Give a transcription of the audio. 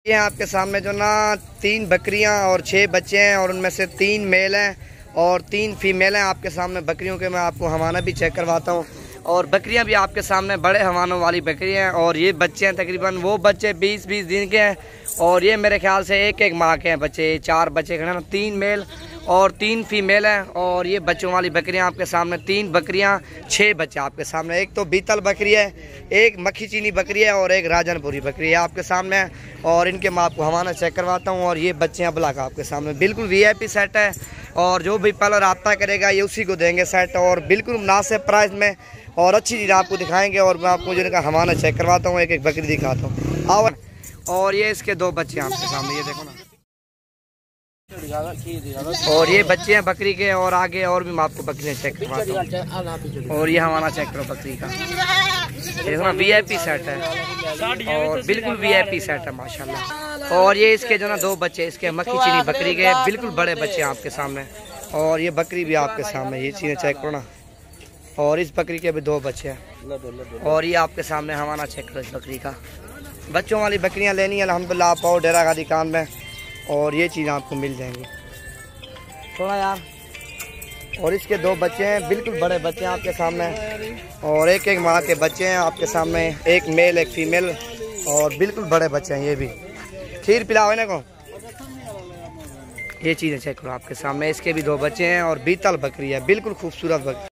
ये आपके सामने जो ना 3 बकरियां और 6 बच्चे हैं और उनमें से 3 मेल हैं और 3 फीमेल हैं। आपके सामने बकरियों के मैं आपको हवाना भी चेक करवाता हूँ और बकरियां भी आपके सामने बड़े हवानों वाली बकरियां हैं और ये बच्चे हैं तकरीबन वो बच्चे 20-20 दिन के हैं और ये मेरे ख्याल से एक माह के हैं बच्चे। 4 बच्चे खड़े हैं, 3 मेल और 3 फीमेल हैं और ये बच्चों वाली बकरियां आपके सामने 3 बकरियां 6 बच्चे आपके सामने। एक तो बीतल बकरी है, एक मक्खी चीनी बकरी है और एक राजनपुरी बकरी है आपके सामने और इनके मैं आपको हवाना चेक करवाता हूँ। और ये बच्चे अबला का आपके सामने बिल्कुल VIP सेट है और जो भी पहले रब्ता करेगा ये उसी को देंगे सेट और बिल्कुल मुनासिब प्राइस में और अच्छी चीज़ आपको दिखाएंगे। और मैं आपको जिनका हवाना चेक करवाता हूँ, एक बकरी दिखाता हूँ। और ये इसके 2 बच्चे आपके सामने, ये देखो ना। और ये बच्चे हैं बकरी के और आगे और भी मैं आपको बकरियाँ चेक करवाता हूँ। और ये हवाना चेक करो बकरी का, देखो ना VIP सेट है और बिल्कुल VIP सेट है माशाल्लाह। और ये इसके जो ना 2 बच्चे इसके मक्खी चीनी बकरी के बिल्कुल बड़े बच्चे हैं आपके सामने और ये बकरी भी आपके सामने, ये चीज़ें चेक करो ना। और इस बकरी के भी 2 बच्चे हैं और ये आपके सामने हवाना चेक करो इस बकरी का। बच्चों वाली बकरियां लेनी है अल्हम्दुलिल्लाह आप आओ डेरा गादी कान में और ये चीज़ आपको मिल जाएंगी थोड़ा यार। और इसके 2 बच्चे हैं बिल्कुल बड़े बच्चे हैं आपके सामने और एक माह के बच्चे हैं आपके सामने, एक मेल एक फीमेल और बिल्कुल बड़े बच्चे हैं। ये भी खीर पिलाओ ना को, ये चीज़ें चेक करो आपके सामने। इसके भी 2 बच्चे हैं और बीतल बकरी है, बिल्कुल खूबसूरत बकरी।